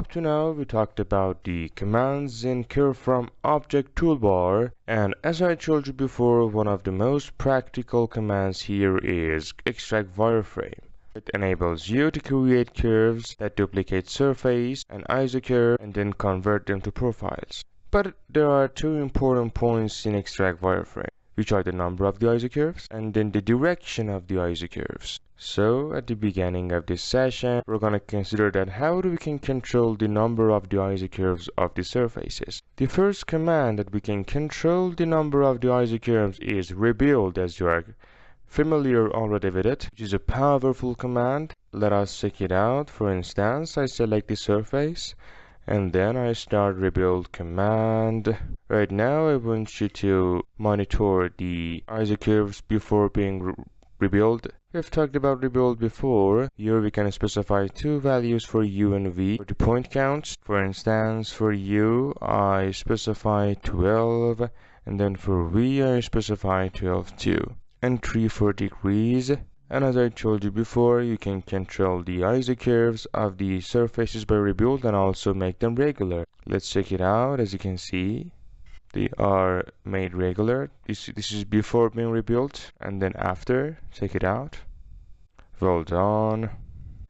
Up to now, we talked about the commands in Curve from Object toolbar, and as I told you before, one of the most practical commands here is extract wireframe. It enables you to create curves that duplicate surface and isocurve and then convert them to profiles. But there are two important points in extract wireframe, which are the number of the isocurves and then the direction of the isocurves. So at the beginning of this session, we're going to consider that how we can control the number of the isocurves of the surfaces. The first command that we can control the number of the isocurves is rebuild, as you are familiar already with it, which is a powerful command. Let us check it out. For instance, I select the surface and then I start rebuild command. Right now I want you to monitor the isocurves before being rebuild. We've talked about rebuild before. Here we can specify two values for u and v for the point counts. For instance, for u I specify 12 and then for v I specify 12 too, and 3 for degrees. And as I told you before, you can control the isocurves of the surfaces by rebuild and also make them regular. Let's check it out. As you can see, they are made regular. This is before being rebuilt and then after. Check it out. Well done.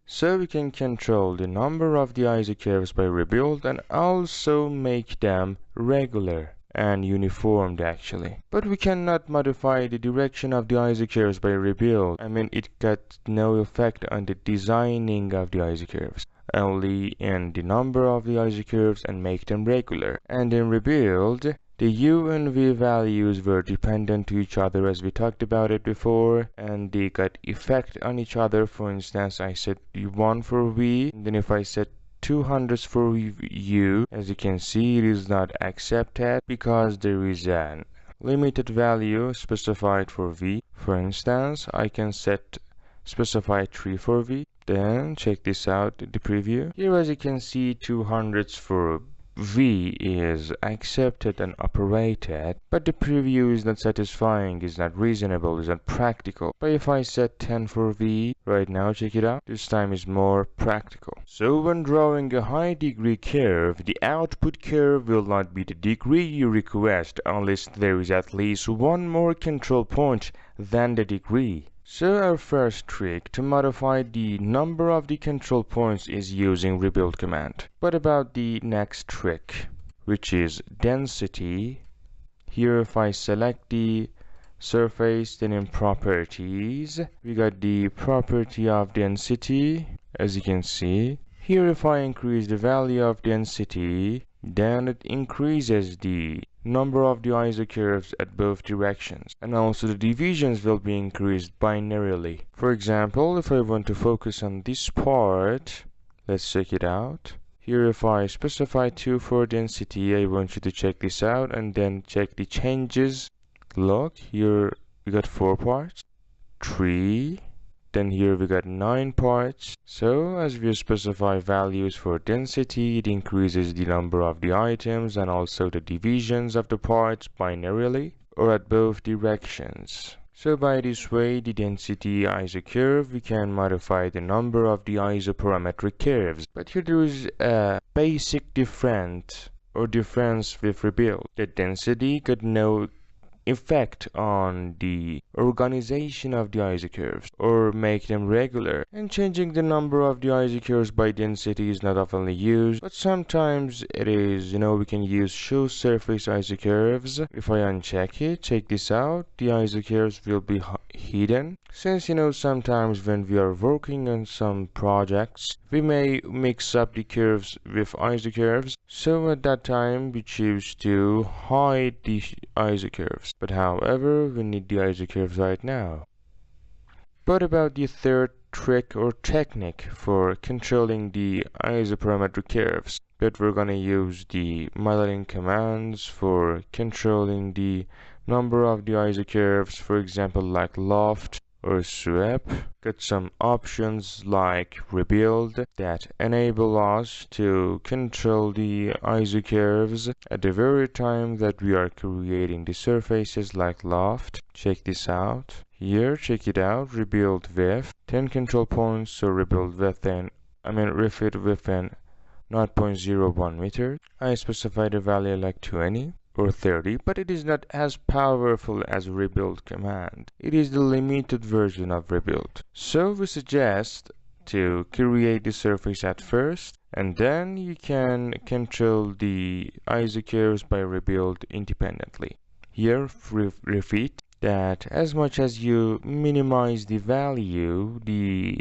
So we can control the number of the isocurves by rebuild and also make them regular and uniformed actually. But we cannot modify the direction of the isocurves by rebuild. I mean, it got no effect on the designing of the isocurves, only in the number of the isocurves and make them regular. And in rebuild, the u and v values were dependent to each other, as we talked about it before, and they got effect on each other. For instance, I set 1 for v, and then if I set 200 for u, as you can see, it is not accepted because there is an limited value specified for v. For instance, I can specify 3 for v. Then check this out, the preview. Here, as you can see, 200s for v is accepted and operated, but the preview is not satisfying, is not reasonable, is not practical. But if I set 10 for v, right now, check it out, this time is more practical. So when drawing a high degree curve, the output curve will not be the degree you request unless there is at least one more control point than the degree. So our first trick to modify the number of the control points is using rebuild command. What about the next trick, which is density? Here if I select the surface, then in properties, we got the property of density, as you can see. Here if I increase the value of density, then it increases the number of the isocurves at both directions, and also the divisions will be increased binarily. For example, if I want to focus on this part, let's check it out. Here if I specify 2 for density, I want you to check this out and then check the changes. Look, here we got 4 parts, 3, then here we got 9 parts. So as we specify values for density, it increases the number of the items and also the divisions of the parts binarily or at both directions. So by this way, the density isocurve, we can modify the number of the isoparametric curves. But here there is a basic difference with rebuild. The density got no effect on the organization of the isocurves or make them regular, and changing the number of the isocurves by density is not often used, but sometimes it is. We can use show surface isocurves. If I uncheck it, check this out, the isocurves will be hidden, since sometimes when we are working on some projects we may mix up the curves with isocurves, so at that time we choose to hide the isocurves. But however, we need the isocurves right now. What about the third trick or technique for controlling the isoparametric curves? But we're gonna use the modeling commands for controlling the number of the isocurves, for example like loft or sweep. Got some options like rebuild that enable us to control the isocurves at the very time that we are creating the surfaces like loft. Check this out. Here, check it out, rebuild with 10 control points, so rebuild within, refit within 0.01 meters. I specified a value like 20 or 30, but it is not as powerful as rebuild command. It is the limited version of rebuild. So we suggest to create the surface at first, and then you can control the IsoCurves by rebuild independently. Here, repeat that as much as you minimize the value, the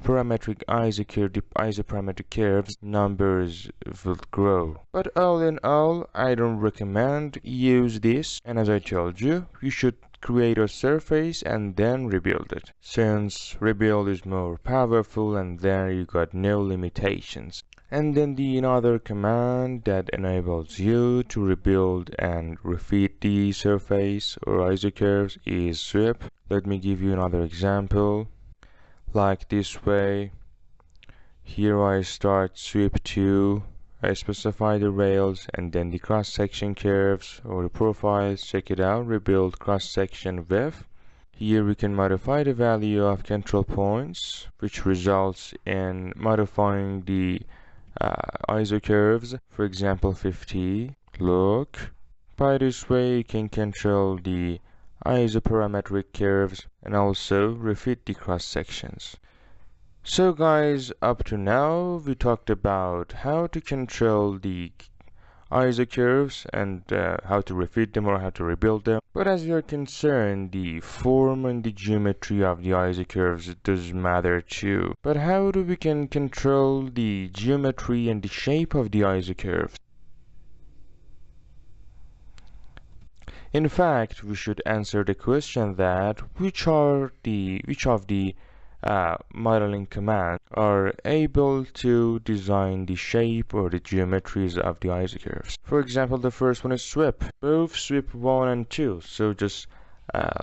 isoparametric curves numbers will grow. But all in all, I don't recommend use this, and as I told you, you should create a surface and then rebuild it, since rebuild is more powerful and there you got no limitations. And then the another command that enables you to rebuild and refit the surface or isocurves is sweep. Let me give you another example. Like this way. Here I start sweep 2. I specify the rails and then the cross-section curves or the profiles. Check it out. Rebuild cross-section width. Here we can modify the value of control points, which results in modifying the isocurves, for example 50. Look, by this way you can control the isoparametric curves and also refit the cross sections. So guys, up to now we talked about how to control the isocurves and how to refit them or how to rebuild them. But as you're concerned, the form and the geometry of the isocurves does matter too. But how do we can control the geometry and the shape of the isocurves? In fact, we should answer the question that which of the modeling commands are able to design the shape or the geometries of the isocurves. For example, the first one is sweep. Both sweep 1 and 2. So just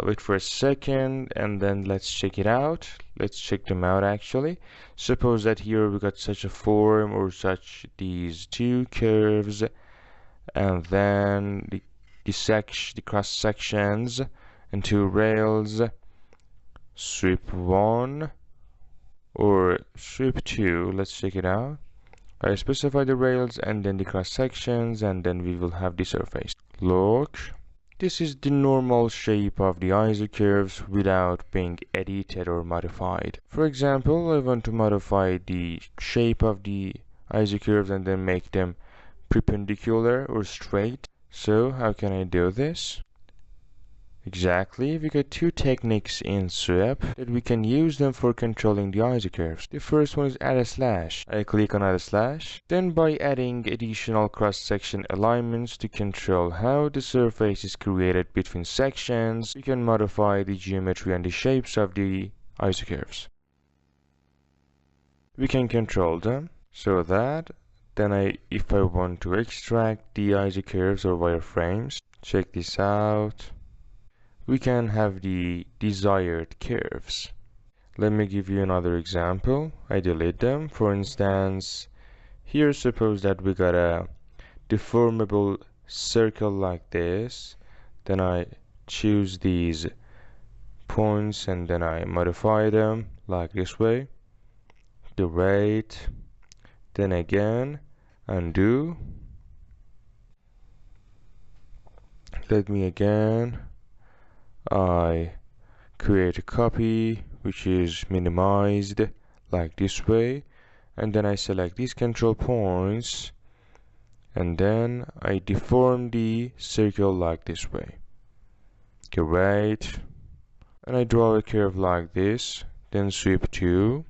wait for a second and then let's check it out. Let's check them out actually. Suppose that here we got such a form or such these two curves, and then the cross sections and two rails. Sweep 1 or sweep 2. Let's check it out. I specify the rails and then the cross sections, and then we will have the surface. Look, this is the normal shape of the isocurves without being edited or modified. For example, I want to modify the shape of the isocurves and then make them perpendicular or straight. So how can I do this? Exactly, we got two techniques in sweep that we can use them for controlling the isocurves. The first one is add a slash. I click on add a slash. Then by adding additional cross-section alignments to control how the surface is created between sections, we can modify the geometry and the shapes of the isocurves. We can control them so that then if I want to extract the isocurves or wireframes, check this out. We can have the desired curves. Let me give you another example. I delete them. For instance, here suppose that we got a deformable circle like this. Then I choose these points and then I modify them like this way. Delete. Then again, undo. Let me again. I create a copy which is minimized like this way, and then I select these control points and then I deform the circle like this way. Great. And I draw a curve like this, then sweep 2.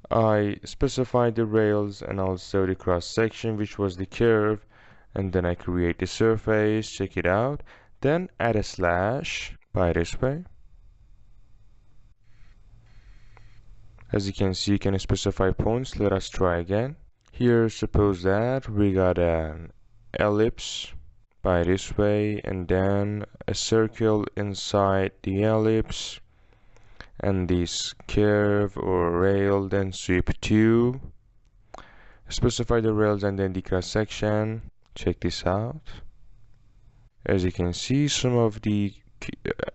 I specify the rails and also the cross section which was the curve, and then I create the surface. Check it out. Then add a slash by this way. As you can see, you can specify points. Let us try again. Here, suppose that we got an ellipse by this way, and then a circle inside the ellipse, and this curve or rail, then sweep 2. Specify the rails and then the cross section. Check this out. As you can see, some of the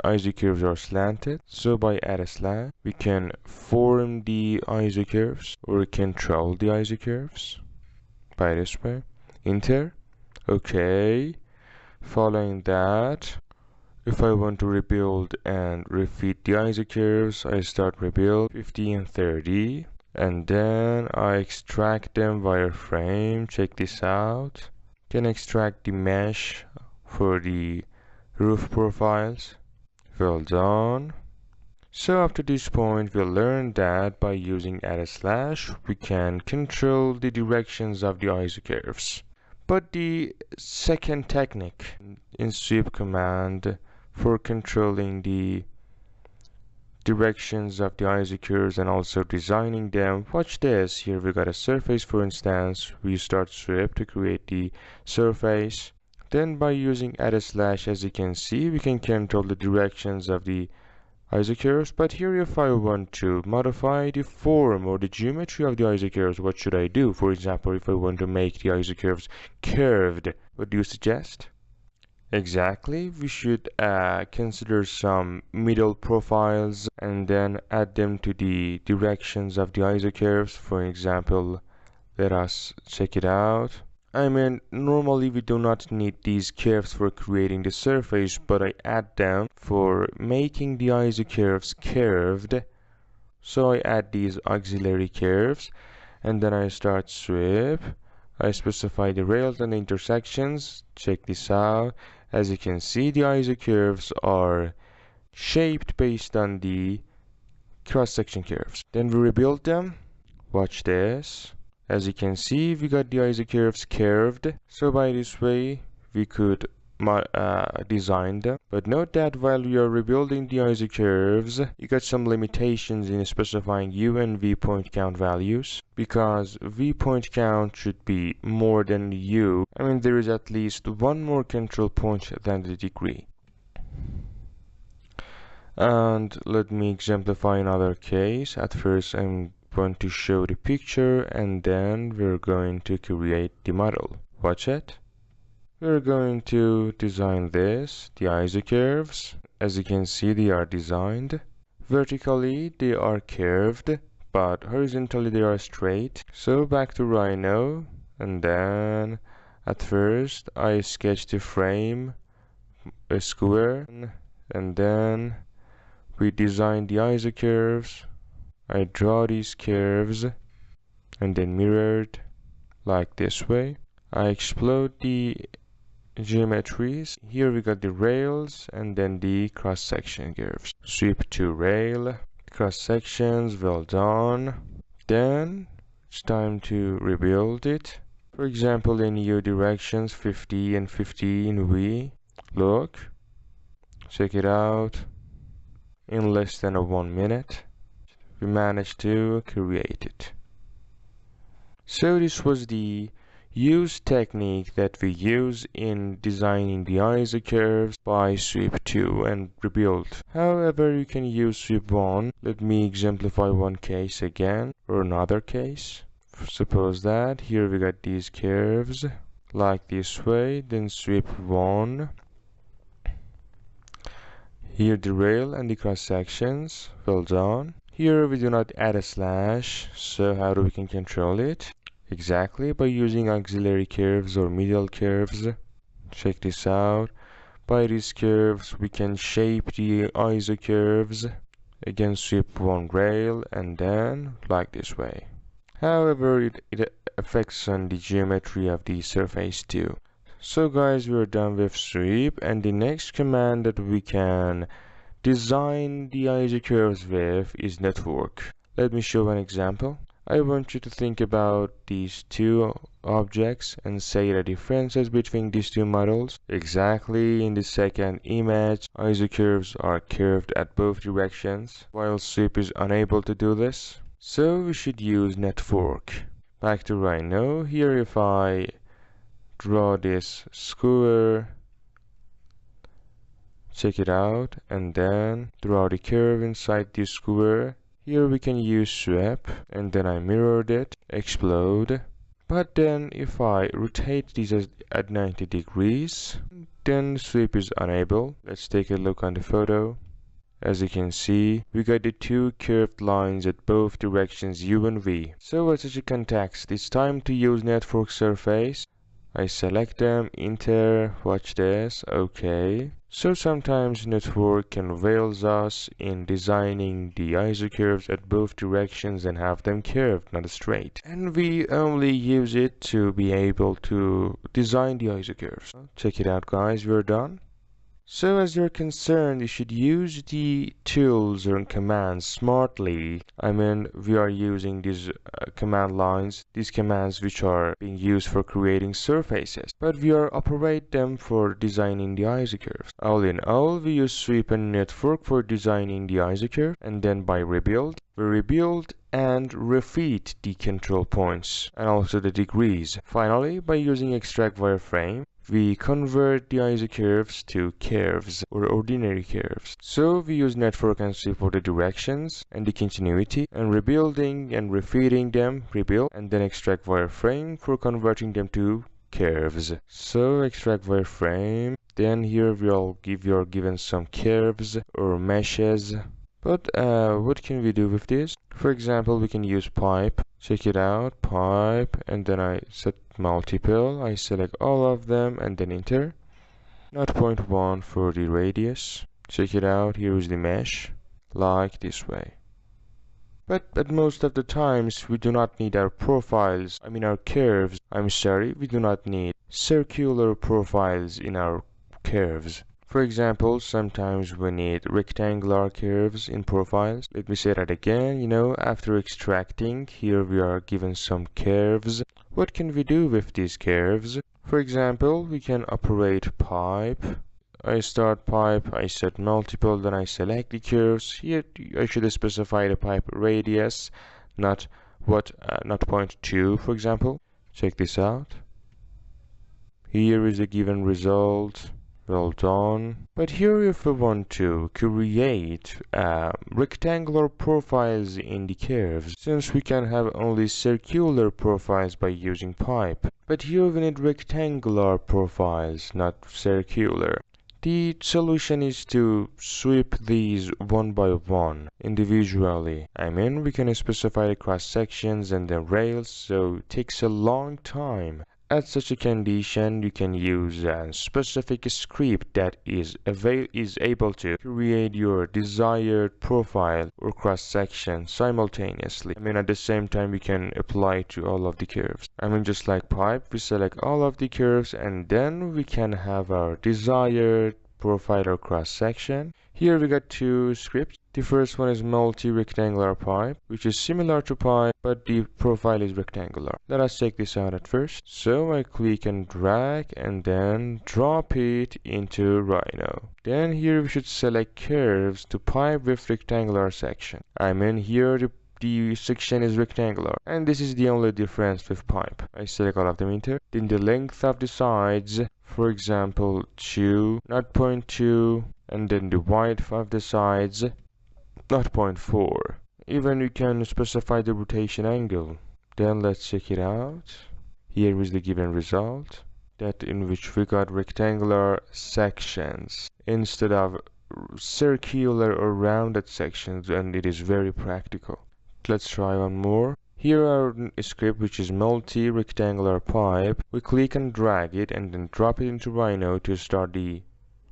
isocurves are slanted, so by add a slash, we can form the isocurves or control the isocurves. by this way. Enter. Okay. Following that, if I want to rebuild and refit the IsoCurves, I start rebuild 50 and 30, and then I extract them wireframe. Check this out. Can extract the mesh for the roof profiles. Well done. So up to this point, we learned that by using /, we can control the directions of the IsoCurves. But the second technique in sweep command for controlling the directions of the IsoCurves and also designing them. Watch this. Here we got a surface, for instance. We start sweep to create the surface. Then by using /, as you can see, we can control the directions of the IsoCurves. But here if I want to modify the form or the geometry of the IsoCurves, what should I do? For example, if I want to make the IsoCurves curved, what do you suggest? Exactly, we should consider some middle profiles and then add them to the directions of the IsoCurves. For example, let us check it out. I mean, normally we do not need these curves for creating the surface, but I add them for making the IsoCurves curved. So I add these auxiliary curves, and then I start sweep. I specify the rails and the intersections. Check this out. As you can see, the IsoCurves are shaped based on the cross-section curves. Then we rebuild them. Watch this. As you can see, we got the IsoCurves curved. So by this way, we could design them. But note that while we are rebuilding the IsoCurves, you got some limitations in specifying U and V point count values, because V point count should be more than U. I mean, there is at least one more control point than the degree. And let me exemplify another case. At first, I'm going to show the picture, and then we're going to create the model. Watch it. We're going to design this, the IsoCurves. As you can see, they are designed. Vertically, they are curved, but horizontally they are straight. So back to Rhino, and then at first I sketch the frame, a square, and then we design the IsoCurves. I draw these curves and then mirrored like this way. I explode the geometries. Here we got the rails and then the cross-section curves. Sweep to rail, cross-sections, well done. Then it's time to rebuild it. For example, in U directions, 50 and 50 in V. Look, check it out. In less than 1 minute, we managed to create it. So this was the use technique that we use in designing the IsoCurves by sweep 2 and rebuild. However, you can use sweep 1. Let me exemplify one case again, or another case. Suppose that here we got these curves like this way, then sweep 1. Here the rail and the cross sections, well done. Here we do not add a slash, so how do we can control it? Exactly, by using auxiliary curves or medial curves. Check this out. By these curves, we can shape the IsoCurves. Again, sweep 1 rail and then like this way. However, it affects on the geometry of the surface too. So guys, we are done with sweep, and the next command that we can design the IsoCurves with is network. Let me show an example. I want you to think about these two objects and say the differences between these two models. Exactly, in the second image, IsoCurves are curved at both directions, while sweep is unable to do this. So we should use network. Back to Rhino. Here if I draw this square, check it out, and then draw the curve inside this square. Here we can use sweep, and then I mirrored it, explode. But then if I rotate these at 90 degrees, then sweep is unable. Let's take a look on the photo. As you can see, we got the two curved lines at both directions U and V. So at such a context, it's time to use network surface. I select them, enter, watch this, okay. So sometimes network can avail us in designing the isocurves at both directions and have them curved, not straight. And we only use it to be able to design the isocurves. Check it out guys, we're done. So as you're concerned, you should use the tools or commands smartly. I mean, we are using these command lines, these commands which are being used for creating surfaces, but we are operate them for designing the isocurves. All in all, we use sweep and network for designing the isocurve, and then by rebuild, we rebuild and refit the control points and also the degrees. Finally, by using extract wireframe, we convert the isocurves to curves or ordinary curves. So we use network and sweep for the directions and the continuity, and rebuilding and refitting them, rebuild, and then extract wireframe for converting them to curves. So extract wireframe, then here we are given some curves or meshes. But what can we do with this? For example, we can use pipe. Check it out, pipe, and then I set multiple. I select all of them and then enter. 0.1 for the radius. Check it out, here is the mesh, like this way. But most of the times we do not need our profiles, I mean our curves. We do not need circular profiles in our curves. For example, sometimes we need rectangular curves in profiles. Let me say that again, after extracting, here we are given some curves. What can we do with these curves? For example, we can operate pipe. I start pipe, I set multiple, then I select the curves. Here I should specify the pipe radius, not 0.2, for example. Check this out. Here is the given result. Well done. But here if we want to create rectangular profiles in the curves, since we can have only circular profiles by using pipe. But here we need rectangular profiles, not circular. The solution is to sweep these one by one individually. I mean, we can specify the cross sections and the rails, so it takes a long time. At such a condition, you can use a specific script that is able to create your desired profile or cross-section simultaneously. I mean, at the same time, we can apply it to all of the curves. I mean, just like pipe, we select all of the curves and then we can have our desired profile or cross-section. Here we got two scripts. The first one is multi-rectangular pipe, which is similar to pipe, but the profile is rectangular. Let us check this out at first. So I click and drag and then drop it into Rhino. Then here we should select curves to pipe with rectangular section. I mean here the section is rectangular, and this is the only difference with pipe. I select all of them enter. Then the length of the sides, for example 0.2, and then the width of the sides 0.4. Even you can specify the rotation angle. Then let's check it out. Here is the given result, that in which we got rectangular sections instead of circular or rounded sections, and it is very practical. Let's try one more. Here are a script which is multi-rectangular pipe. We click and drag it and then drop it into Rhino to start the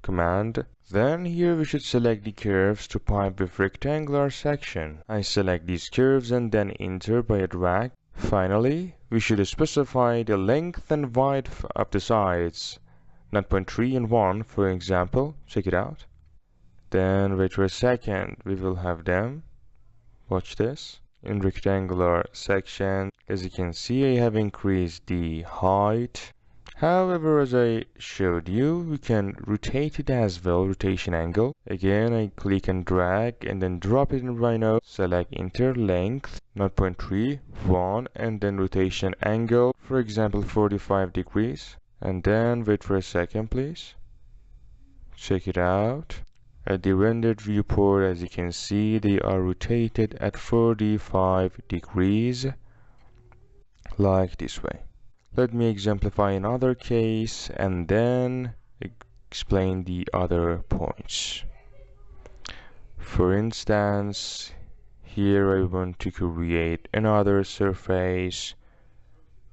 command. Then here we should select the curves to pipe with rectangular section. I select these curves and then enter by a drag. Finally, we should specify the length and width of the sides, 0.3 and 1 for example. Check it out. Then wait for a second, we will have them. Watch this. In rectangular section, as you can see, I have increased the height. However, as I showed you, we can rotate it as well, rotation angle. Again, I click and drag and then drop it in Rhino, select enter, length 0.3, 1, and then rotation angle, for example 45 degrees. And then wait for a second please. Check it out. At the rendered viewport, as you can see, they are rotated at 45 degrees, like this way. Let me exemplify another case and then explain the other points. For instance, here I want to create another surface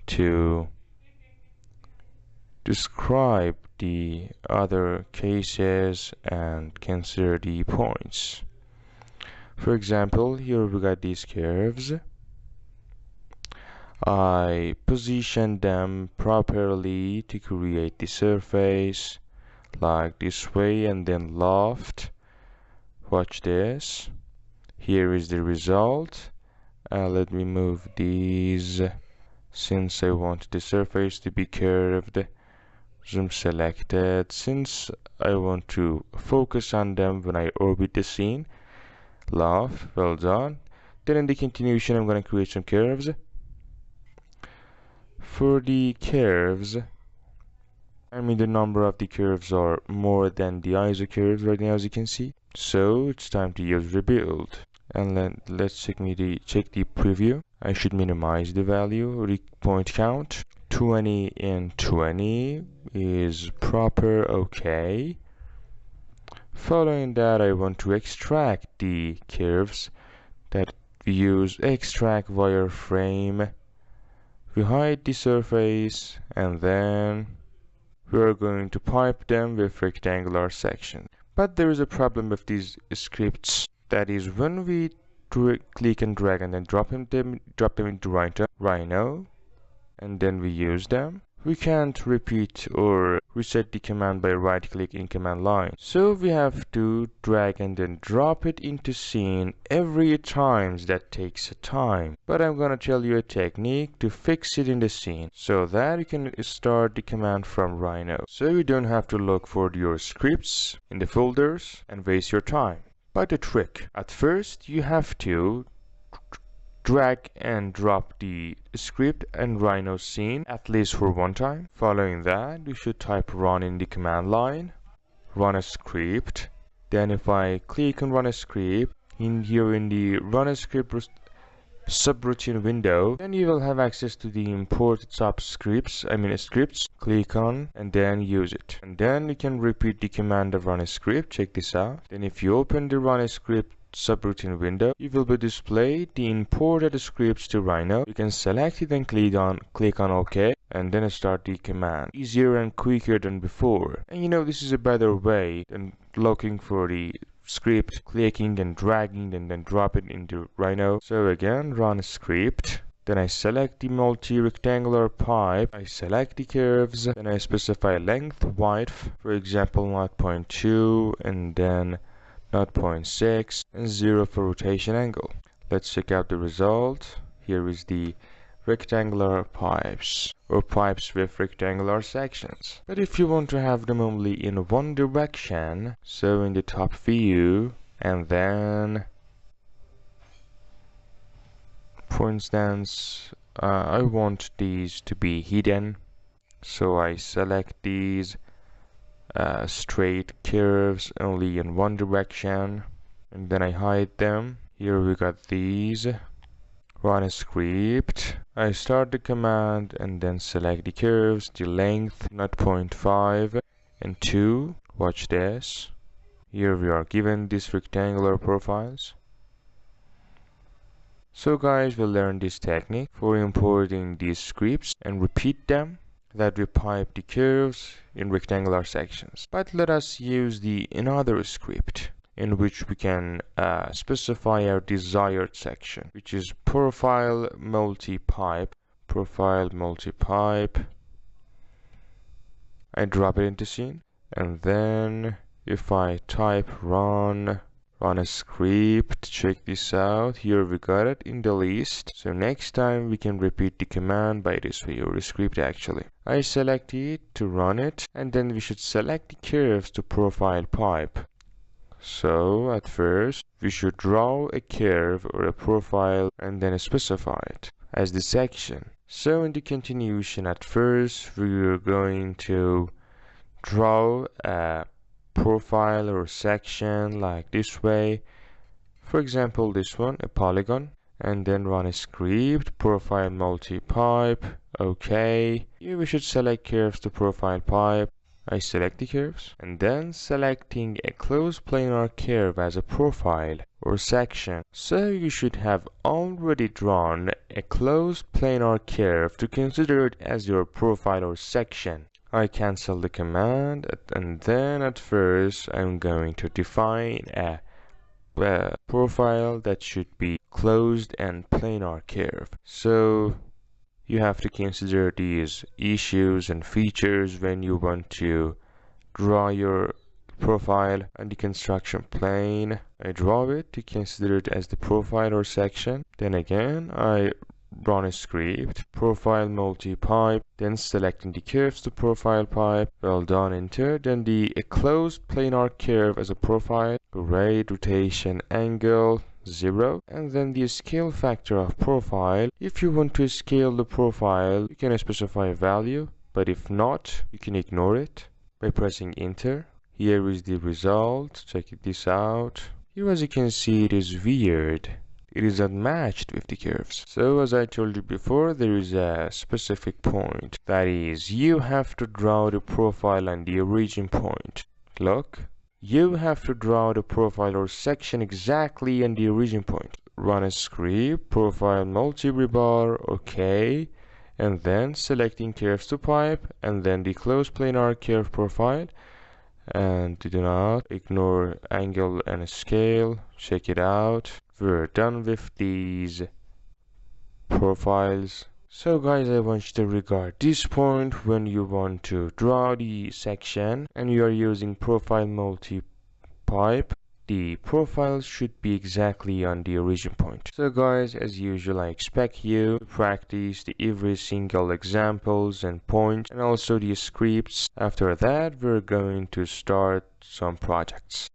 to describe the other cases and consider the points. For example, here we got these curves. I position them properly to create the surface like this way and then loft. Watch this. Here is the result. Let me move these since I want the surface to be curved. Zoom selected. Since I want to focus on them when I orbit the scene. Loft. Well done. Then in the continuation I'm going to create some curves. For the curves, the number of the curves are more than the IsoCurves right now, as you can see. So it's time to use rebuild. And let's check the preview. I should minimize the value. Point count 20 and 20 is proper. Okay. Following that, I want to extract the curves that we use extract wireframe. We hide the surface and then we are going to pipe them with rectangular section. But there is a problem with these scripts. That is, when we click and drag and then drop them into Rhino and then we use them, we can't repeat or reset the command by right click in command line. So we have to drag and then drop it into scene every time. That takes a time. But I'm gonna tell you a technique to fix it in the scene so that you can start the command from Rhino. So you don't have to look for your scripts in the folders and waste your time. But a trick. At first you have to drag and drop the script and Rhino scene at least for one time. Following that, you should type run in the command line, run a script. Then if I click on run a script, in the run a script subroutine window, then you will have access to the imported scripts. Click on and then use it. And then you can repeat the command of run a script. Check this out. Then if you open the run a script subroutine window, you will be displayed the imported scripts to Rhino. You can select it and click on OK and then start the command. Easier and quicker than before. And this is a better way than looking for the script, clicking and dragging and then drop it into Rhino. So again, run script. Then I select the multi-rectangular pipe. I select the curves. Then I specify length, width, for example 0.2 and then 0.6 and 0 for rotation angle. Let's check out the result. Here is the rectangular pipes or pipes with rectangular sections. But if you want to have them only in one direction, so in the top view, and then for instance I want these to be hidden, so I select these straight curves only in one direction and then I hide them. Here we got these. Run a script. I start the command and then select the curves, the length 0.5 and 2. Watch this. Here we are given these rectangular profiles. So guys, we'll learn this technique for importing these scripts and repeat them, that we pipe the curves in rectangular sections. But let us use another script in which we can specify our desired section, which is profile multi-pipe. I drop it into scene, and then if I type run a script, check this out. Here we got it in the list. So next time we can repeat the command by this way, or the script actually. I select it to run it, and then we should select the curves to profile pipe. So at first we should draw a curve or a profile and then specify it as the section. So in the continuation, at first we are going to draw a profile or section like this way, for example this one, a polygon, and then run a script, profile multi-pipe. Okay, here we should select curves to profile pipe I select the curves and then selecting a closed planar curve as a profile or section. So you should have already drawn a closed planar curve to consider it as your profile or section. I cancel the command and then at first I'm going to define a profile that should be closed and planar curve. So you have to consider these issues and features when you want to draw your profile on the construction plane. I draw it to consider it as the profile or section. Then again, I run a script, profile multi-pipe, then selecting the curves to profile pipe. Well done, enter. Then the closed planar curve as a profile, grade, rotation, angle, 0, and then the scale factor of profile. If you want to scale the profile, you can specify a value, but if not, you can ignore it by pressing enter. Here is the result. Check this out. Here, as you can see, it is weird. It is unmatched with the curves. So as I told you before, there is a specific point. That is, you have to draw the profile on the origin point. Look, you have to draw the profile or section exactly on the origin point. Run a script, profile multi-rebar, OK, and then selecting curves to pipe, and then the closed planar curve profile. And do not ignore angle and scale. Check it out. We're done with these profiles. So guys, I want you to regard this point when you want to draw the section and you are using profile multi-pipe. The profile should be exactly on the origin point. So guys, as usual, I expect you to practice every single examples and points and also the scripts. After that, we're going to start some projects.